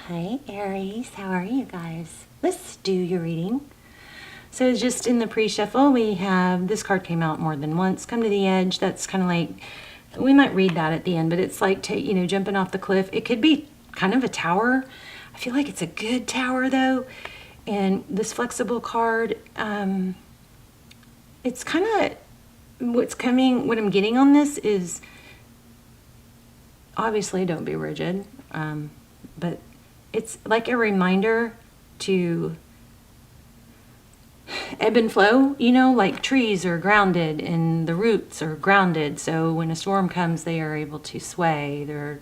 Hi Aries, how are you guys? Let's do your reading. So just in the pre-shuffle, we have, this card came out more than once, Come to the Edge. That's kind of like, we might read that at the end, but it's like, jumping off the cliff. It could be kind of a tower. I feel like it's a good tower though. And this flexible card, it's kind of, what I'm getting on this is, obviously don't be rigid, but it's like a reminder to ebb and flow, like trees are grounded and the roots are grounded. So when a storm comes, they are able to sway. They're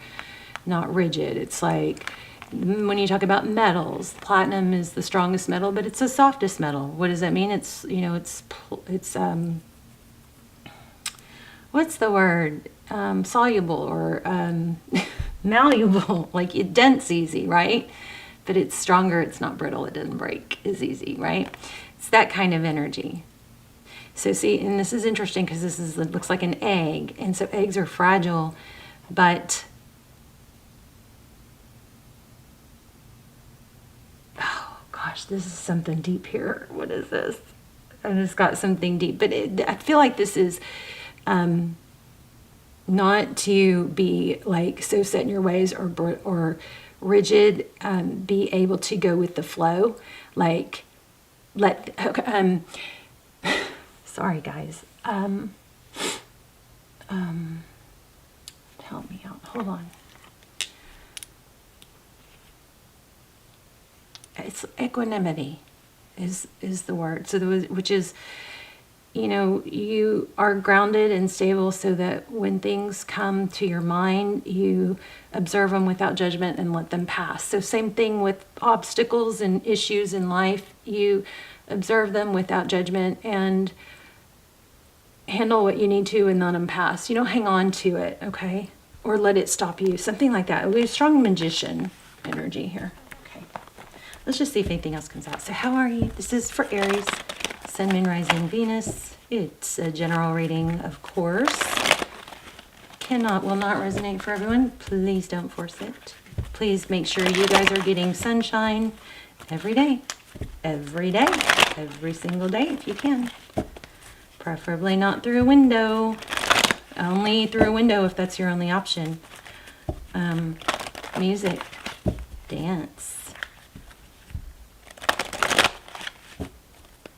not rigid. It's like when you talk about metals, platinum is the strongest metal, but it's the softest metal. What does that mean? It's, what's the word? Soluble or malleable, like it dents easy, right? But it's stronger, it's not brittle, it doesn't break as easy, right? It's that kind of energy. So see, and this is interesting because it looks like an egg, and so eggs are fragile, but oh gosh, this is something deep here. What is this? I just got something deep, but I feel like this is not to be like so set in your ways or rigid, be able to go with the flow, like sorry guys, help me out, hold on. It's equanimity is the word, so which is, you are grounded and stable so that when things come to your mind, you observe them without judgment and let them pass. So same thing with obstacles and issues in life. You observe them without judgment and handle what you need to and let them pass. You don't hang on to it, okay? Or let it stop you. Something like that. We have strong magician energy here. Okay. Let's just see if anything else comes out. So how are you? This is for Aries. Sun, Moon, Rising, Venus. It's a general reading, of course. Will not resonate for everyone. Please don't force it. Please make sure you guys are getting sunshine every day. Every day. Every single day if you can. Preferably not through a window. Only through a window if that's your only option. Music. Dance.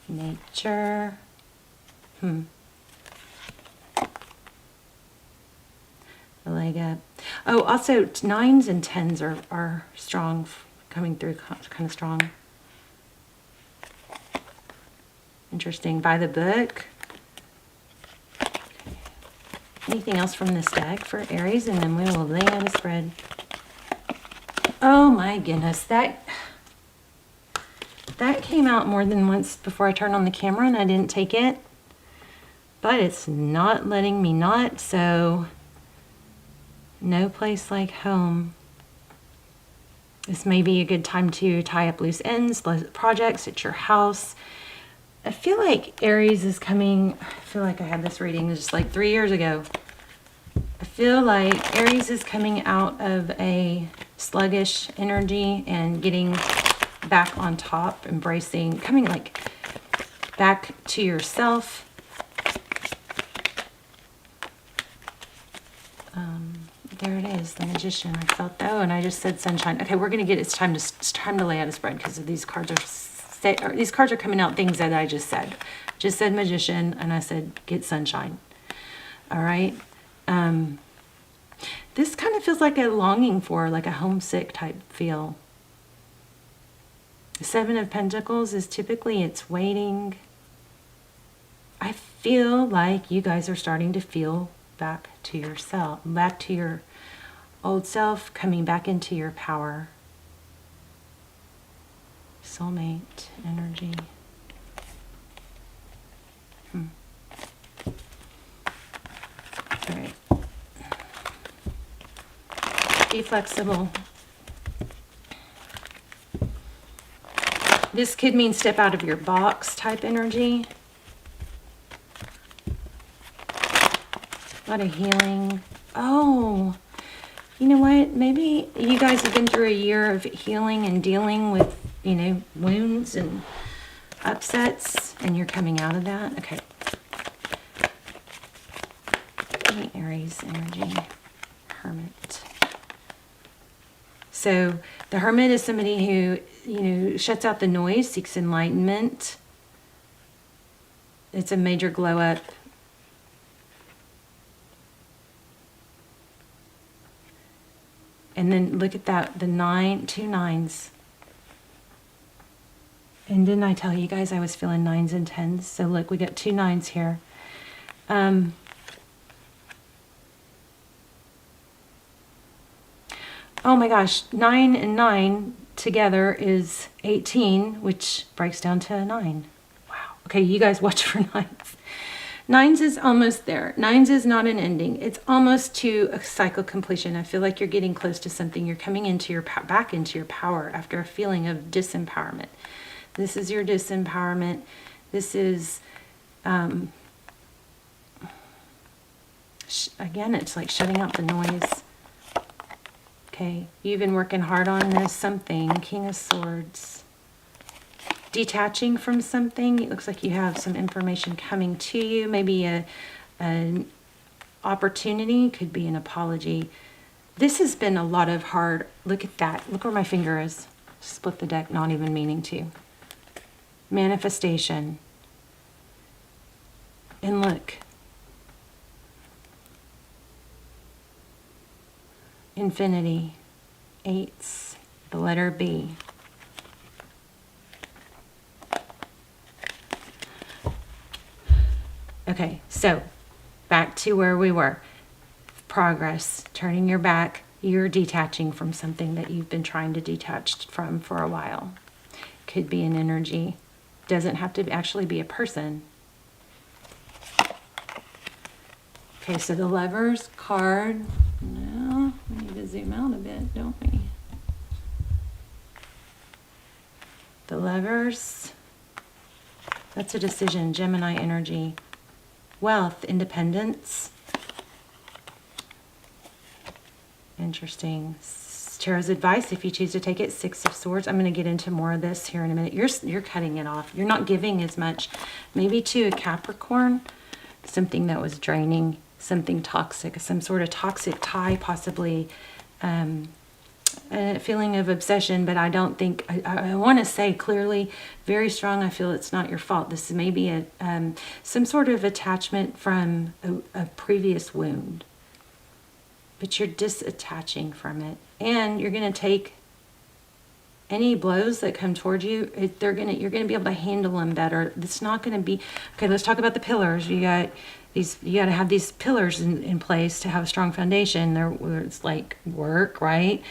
Nature. A leg up. Oh, also 9s and 10s are strong, coming through kind of strong. Interesting. By the book. Okay. Anything else from this deck for Aries, and then we will lay out a spread. Oh my goodness, that came out more than once before I turned on the camera and I didn't take it. But it's not letting me not, so no place like home. This may be a good time to tie up loose ends, projects at your house. I feel like Aries is coming, I feel like I had this reading just like 3 years ago. I feel like Aries is coming out of a sluggish energy and getting back on top, embracing, coming like back to yourself. There it is, the Magician. I felt that, and I just said sunshine. Okay, we're gonna get. It's time to lay out a spread because these cards are coming out things that I just said. Just said Magician, and I said get sunshine. All right. This kind of feels like a longing for, like a homesick type feel. The 7 of Pentacles is typically it's waiting. I feel like you guys are starting to feel back to yourself, back to your old self, coming back into your power. Soulmate energy. All right. Be flexible. This could mean step out of your box type energy. A lot of healing. Oh, You know what? Maybe you guys have been through a year of healing and dealing with, you know, wounds and upsets, and you're coming out of that. Okay. Give me Aries energy. Hermit. So the Hermit is somebody who, you know, shuts out the noise, seeks enlightenment. It's a major glow up. And then look at that, the 9, 2 9s. And didn't I tell you guys I was feeling 9s and 10s? So look, we got 2 9s here. Oh my gosh, 9 and 9 together is 18, which breaks down to a 9. Wow. Okay, you guys watch for 9s. 9s is almost there. 9s is not an ending. It's almost to a cycle completion. I feel like you're getting close to something. You're coming into your back into your power after a feeling of disempowerment. This is your disempowerment. This is, again, it's like shutting out the noise. Okay, you've been working hard on this something. King of Swords. Detaching from something. It looks like you have some information coming to you. Maybe an opportunity. Could be an apology. This has been a lot of hard... Look at that. Look where my finger is. Split the deck, not even meaning to. Manifestation. And look. Infinity. 8s. The letter B. Okay, so back to where we were. Progress. Turning your back. You're detaching from something that you've been trying to detach from for a while. Could be an energy. Doesn't have to actually be a person. Okay, so the Lovers card. Now, we need to zoom out a bit, don't we? The Lovers. That's a decision. Gemini energy. Wealth, independence. Interesting. Tarot's advice, if you choose to take it, 6 of Swords. I'm going to get into more of this here in a minute. You're cutting it off. You're not giving as much. Maybe to a Capricorn, something that was draining, something toxic, some sort of toxic tie, possibly a feeling of obsession, but I don't think, I want to say clearly, very strong, I feel it's not your fault. This may be some sort of attachment from a previous wound, but you're disattaching from it, and you're going to take any blows that come toward you. You're going to be able to handle them better. It's not going to be, okay, let's talk about the pillars. You got to have these pillars in place to have a strong foundation. It's like work, right?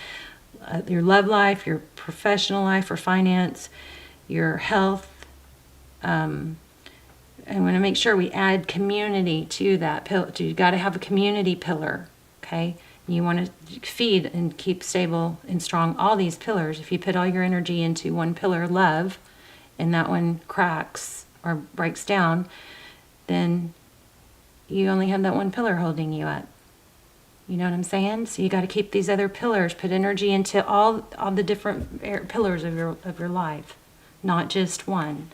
Your love life, your professional life or finance, your health. I want to make sure we add community to that pillar. You got to have a community pillar, okay? You want to feed and keep stable and strong all these pillars. If you put all your energy into one pillar, love, and that one cracks or breaks down, then you only have that one pillar holding you up. You know what I'm saying? So you got to keep these other pillars, put energy into all the different pillars of your life, not just one.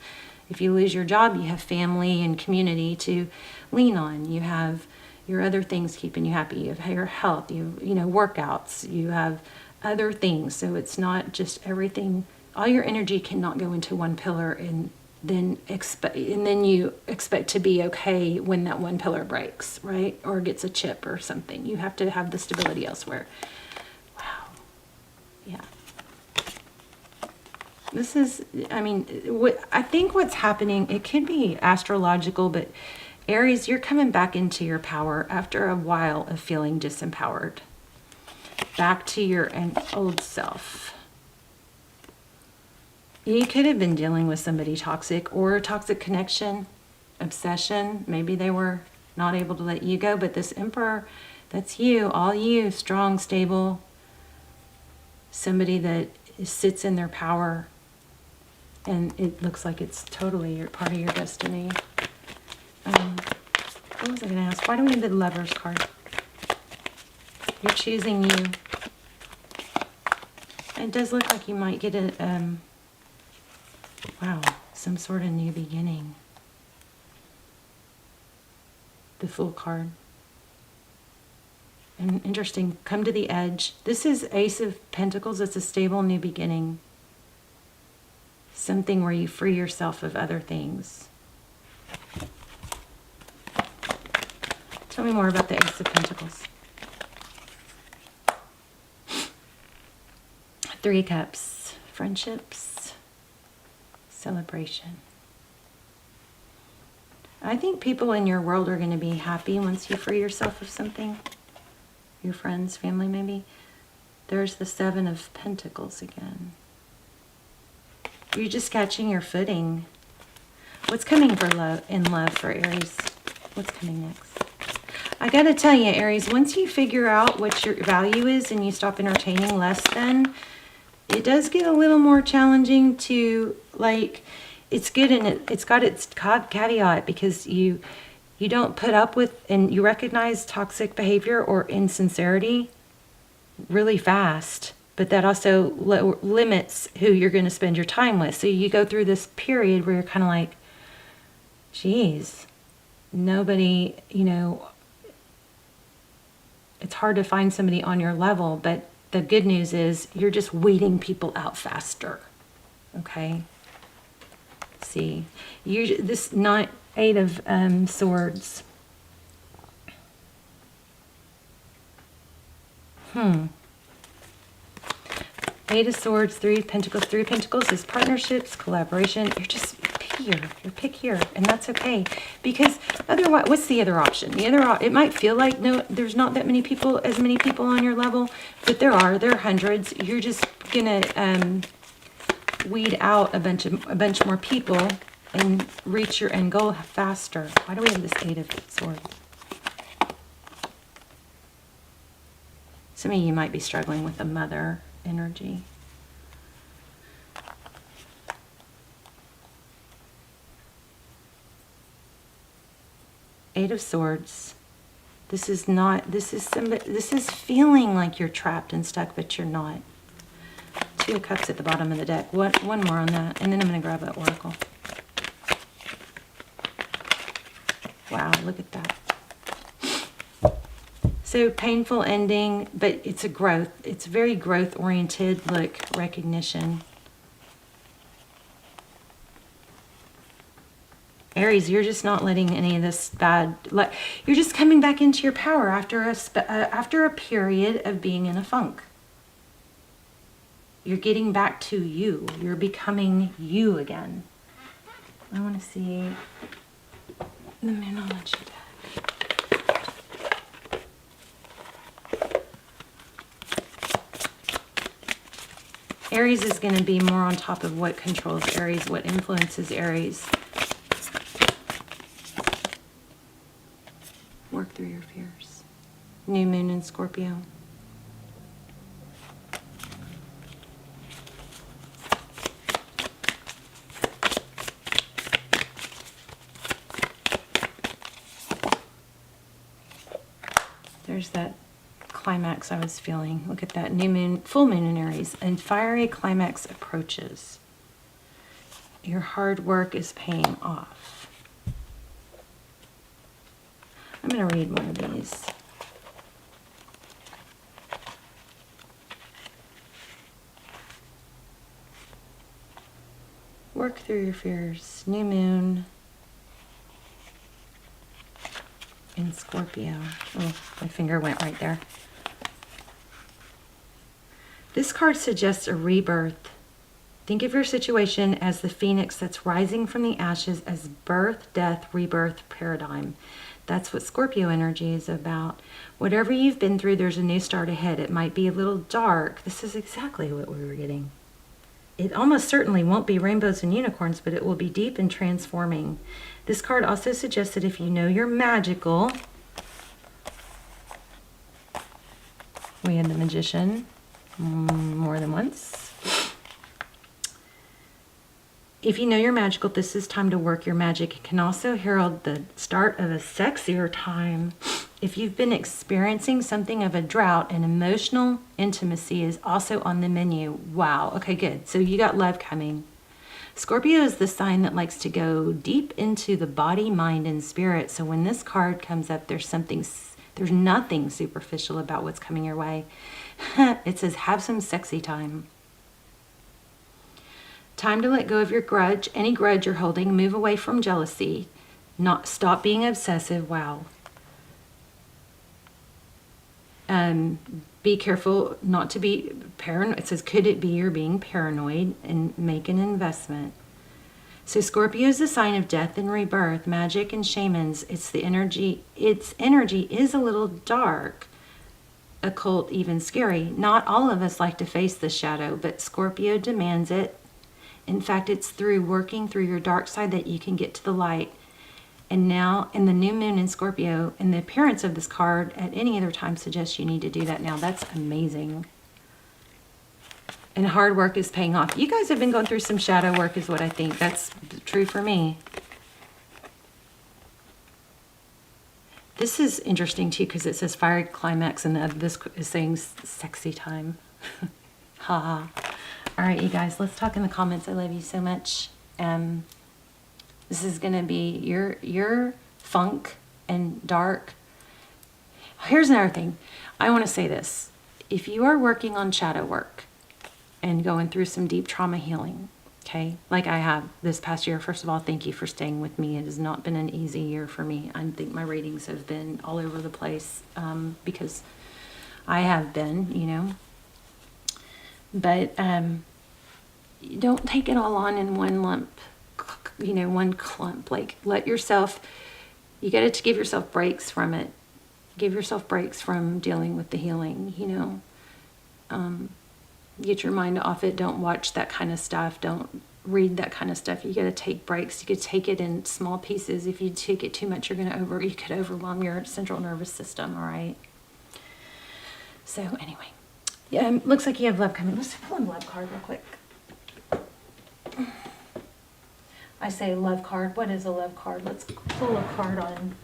If you lose your job, you have family and community to lean on. You have your other things keeping you happy. You have your health, you know, workouts, you have other things. So it's not just everything. All your energy cannot go into one pillar and then you expect to be okay when that one pillar breaks, right? Or gets a chip or something. You have to have the stability elsewhere. Wow. Yeah. This is, I mean, I think what's happening, it could be astrological, but Aries, you're coming back into your power after a while of feeling disempowered. Back to your old self. You could have been dealing with somebody toxic or a toxic connection, obsession. Maybe they were not able to let you go, but this Emperor, that's you, all you, strong, stable, somebody that sits in their power, and it looks like it's totally part of your destiny. What was I going to ask? Why do we need the Lovers card? You're choosing you. It does look like you might get a, wow, some sort of new beginning. The Fool card. And interesting, come to the edge. This is Ace of Pentacles. It's a stable new beginning. Something where you free yourself of other things. Tell me more about the Ace of Pentacles. 3 Cups. Friendships. Celebration. I think people in your world are going to be happy once you free yourself of something. Your friends, family maybe. There's the 7 of Pentacles again. You're just catching your footing. What's coming for love in love for Aries? What's coming next? I gotta tell you, Aries, once you figure out what your value is and you stop entertaining less than, it does get a little more challenging to, like, it's good and it's got its caveat, because you don't put up with and you recognize toxic behavior or insincerity really fast, but that also limits who you're going to spend your time with. So you go through this period where you're kind of like, geez, nobody, you know, it's hard to find somebody on your level, but the good news is you're just weeding people out faster. Okay. See, this 8 of Swords. Eight of Swords, 3 Pentacles. 3 Pentacles is partnerships, collaboration. You're just pickier. You're pickier, and that's okay. Because otherwise, what's the other option? It might feel like there's not that many people, as many people on your level, but there are hundreds. You're just gonna weed out a bunch more people and reach your end goal faster. Why do we have this 8 of Swords? Some of you might be struggling with a mother energy. Eight of Swords. This is feeling like you're trapped and stuck, but you're not. 2 of Cups at the bottom of the deck. One more on that, and then I'm going to grab an oracle. Wow, look at that. So painful ending, but it's a growth. It's very growth oriented. Look, recognition. Aries, you're just not letting any of this bad, you're just coming back into your power after a period of being in a funk. You're getting back to you. You're becoming you again. I want to see the Moonology deck. Aries is going to be more on top of what controls Aries, what influences Aries. Work through your fears. New moon in Scorpio. There's that climax I was feeling. Look at that new moon, full moon in Aries, and fiery climax approaches. Your hard work is paying off. I'm going to read one of these. Work through your fears. New moon in Scorpio. Oh, my finger went right there. This card suggests a rebirth. Think of your situation as the phoenix that's rising from the ashes, as birth, death, rebirth paradigm. That's what Scorpio energy is about. Whatever you've been through, there's a new start ahead. It might be a little dark. This is exactly what we were getting. It almost certainly won't be rainbows and unicorns, but it will be deep and transforming. This card also suggests that if you know you're magical, we had the Magician more than once. If you know you're magical, this is time to work your magic. It can also herald the start of a sexier time. If you've been experiencing something of a drought, and emotional intimacy is also on the menu. Wow. Okay, good. So you got love coming. Scorpio is the sign that likes to go deep into the body, mind, and spirit. So when this card comes up, there's nothing superficial about what's coming your way. It says, have some sexy time. Time to let go of your grudge, any grudge you're holding. Move away from jealousy. Stop being obsessive. Wow. Be careful not to be paranoid. It says, could it be you're being paranoid, and make an investment. So Scorpio is the sign of death and rebirth, magic and shamans. Its energy is a little dark, occult, even scary. Not all of us like to face the shadow, but Scorpio demands it. In fact, it's through working through your dark side that you can get to the light. And now, in the new moon in Scorpio, and the appearance of this card at any other time suggests you need to do that now. That's amazing. And hard work is paying off. You guys have been going through some shadow work is what I think. That's true for me. This is interesting too because it says fiery climax and this is saying sexy time. Ha ha. All right, you guys, let's talk in the comments. I love you so much. This is going to be your funk and dark. Here's another thing. I want to say this. If you are working on shadow work and going through some deep trauma healing, okay, like I have this past year, first of all, thank you for staying with me. It has not been an easy year for me. I think my ratings have been all over the place because I have been, you know. But don't take it all on in one lump. You know, one clump. Like, let yourself, you got to give yourself breaks from it. Give yourself breaks from dealing with the healing, you know. Get your mind off it. Don't watch that kind of stuff. Don't read that kind of stuff. You got to take breaks. You could take it in small pieces. If you take it too much, you could overwhelm your central nervous system, all right? So, anyway. Yeah, looks like you have love coming. Let's pull a love card real quick. I say love card. What is a love card? Let's pull a card on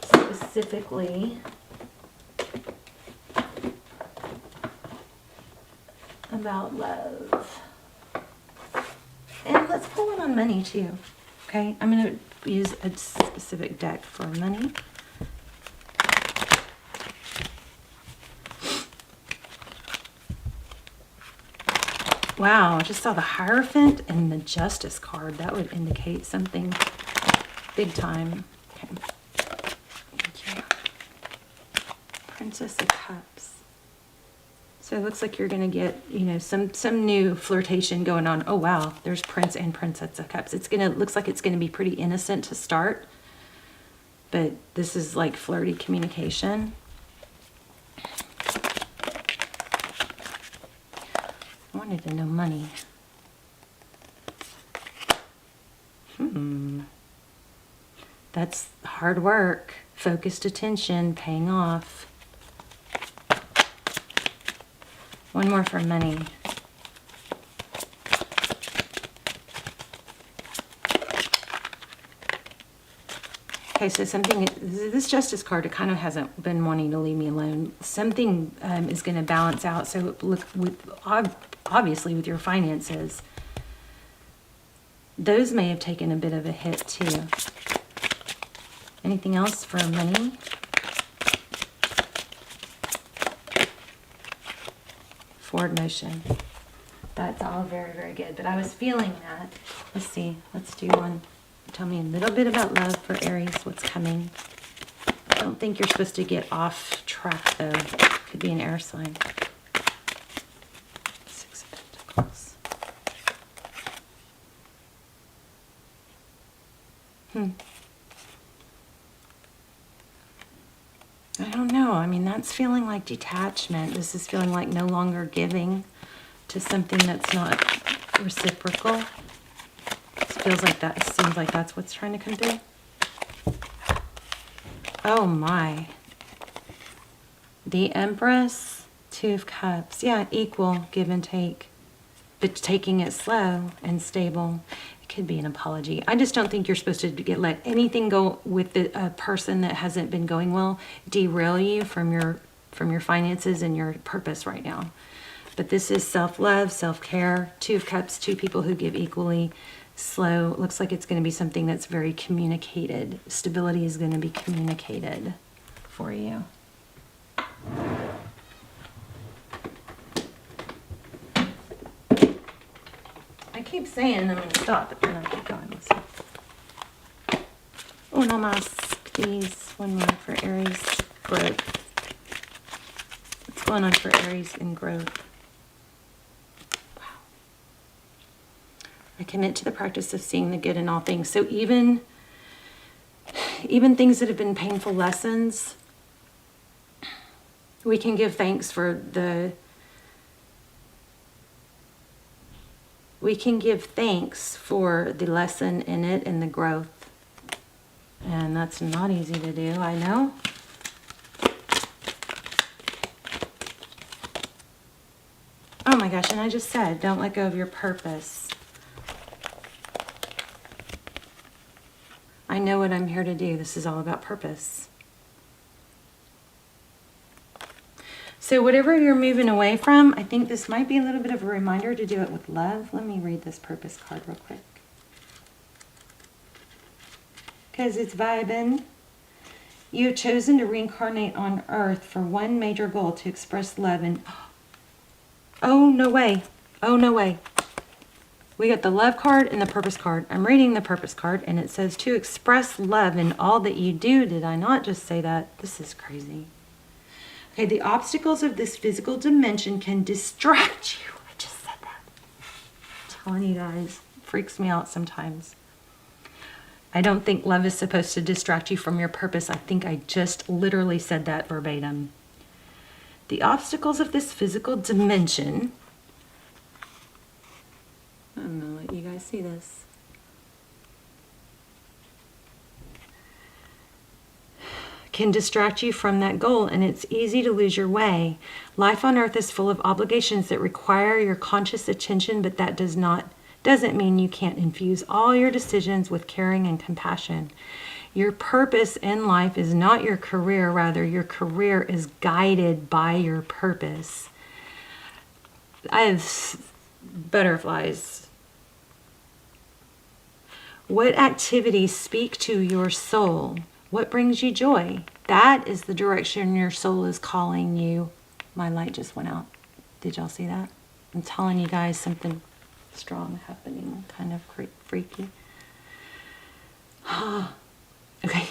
specifically about love. And let's pull one on money too. Okay, I'm going to use a specific deck for money. Wow, I just saw the Hierophant and the Justice card. That would indicate something big time. Okay. Thank you. Princess of Cups. So it looks like you're going to get, you know, some new flirtation going on. Oh, wow. There's Prince and Princess of Cups. Looks like it's going to be pretty innocent to start. But this is like flirty communication. I wanted to know money. That's hard work, focused attention, paying off. One more for money. Okay, so this Justice card, it kind of hasn't been wanting to leave me alone. Something is going to balance out. So look, obviously with your finances, those may have taken a bit of a hit too. Anything else for money? Forward motion. That's all very, very good. But I was feeling that. Let's see. Let's do one. Tell me a little bit about love for Aries. What's coming? I don't think you're supposed to get off track, though. Could be an air sign. Six of Pentacles. I don't know. I mean, that's feeling like detachment. This is feeling like no longer giving to something that's not reciprocal. It feels like that. It seems like that's what's trying to come through. Oh my. The Empress, Two of Cups. Yeah, equal give and take. But taking it slow and stable. could be an apology. I just don't think you're supposed to let anything go with a person that hasn't been going well derail you from your finances and your purpose right now. But this is self-love, self-care, 2 of Cups, 2 people who give equally. Slow. Looks like it's going to be something that's very communicated. Stability is going to be communicated for you. I keep saying I'm going to stop, but then I keep going. Listen. Uno más, please. One more for Aries growth. What's going on for Aries in growth? I commit to the practice of seeing the good in all things. So even things that have been painful lessons, we can give thanks for the lesson in it and the growth. And that's not easy to do, I know. Oh my gosh, and I just said, don't let go of your purpose. I know what I'm here to do. This is all about purpose. So whatever you're moving away from, I think this might be a little bit of a reminder to do it with love. Let me read this purpose card real quick. Because it's vibing. You have chosen to reincarnate on Earth for one major goal, to express love and... Oh, no way. Oh, no way. We got the love card and the purpose card. I'm reading the purpose card, and it says to express love in all that you do. Did I not just say that? This is crazy. Okay, the obstacles of this physical dimension can distract you. I just said that. I'm telling you guys, it freaks me out sometimes. I don't think love is supposed to distract you from your purpose. I think I just literally said that verbatim. The obstacles of this physical dimension... I'm going to let you guys see this. Can distract you from that goal, and it's easy to lose your way. Life on Earth is full of obligations that require your conscious attention, but that doesn't mean you can't infuse all your decisions with caring and compassion. Your purpose in life is not your career, rather your career is guided by your purpose. I have butterflies. What activities speak to your soul? What brings you joy? That is the direction your soul is calling you. My light just went out. Did y'all see that? I'm telling you guys something strong happening, kind of freaky. Okay.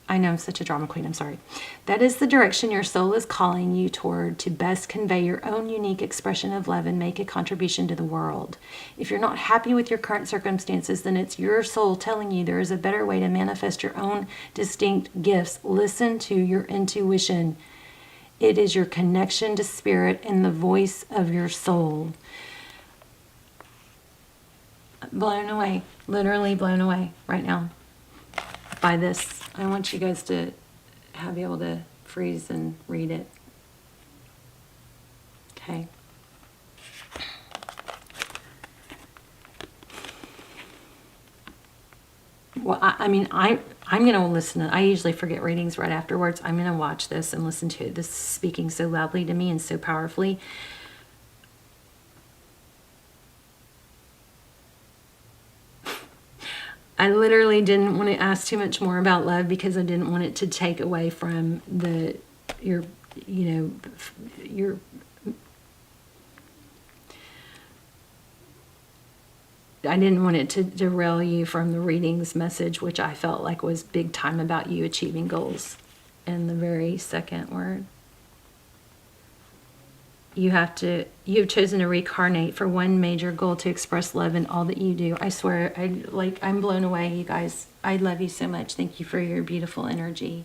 I know I'm such a drama queen, I'm sorry. That is the direction your soul is calling you toward to best convey your own unique expression of love and make a contribution to the world. If you're not happy with your current circumstances, then it's your soul telling you there is a better way to manifest your own distinct gifts. Listen to your intuition. It is your connection to spirit and the voice of your soul. Blown away, literally blown away right now by this. I want you guys to be able to freeze and read it. Okay. Well, I'm going to listen. I usually forget readings right afterwards. I'm going to watch this and listen to it. This is speaking so loudly to me and so powerfully. I literally didn't want to ask too much more about love because I didn't want it to take away from your I didn't want it to derail you from the readings message, which I felt like was big time about you achieving goals. And the very second word. You have chosen to reincarnate for one major goal, to express love in all that you do. I swear, I'm blown away, you guys. I love you so much. Thank you for your beautiful energy.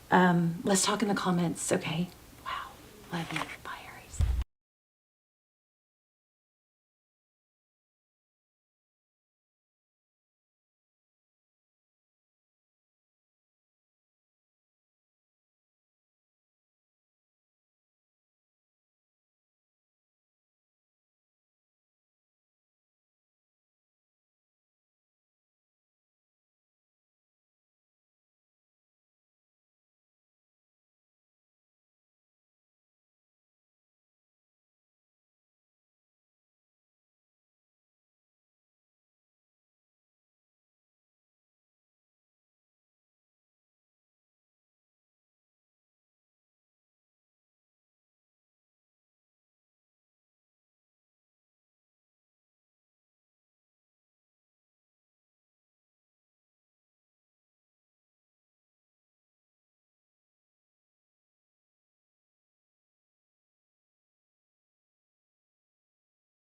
Let's talk in the comments, okay? Wow, love you.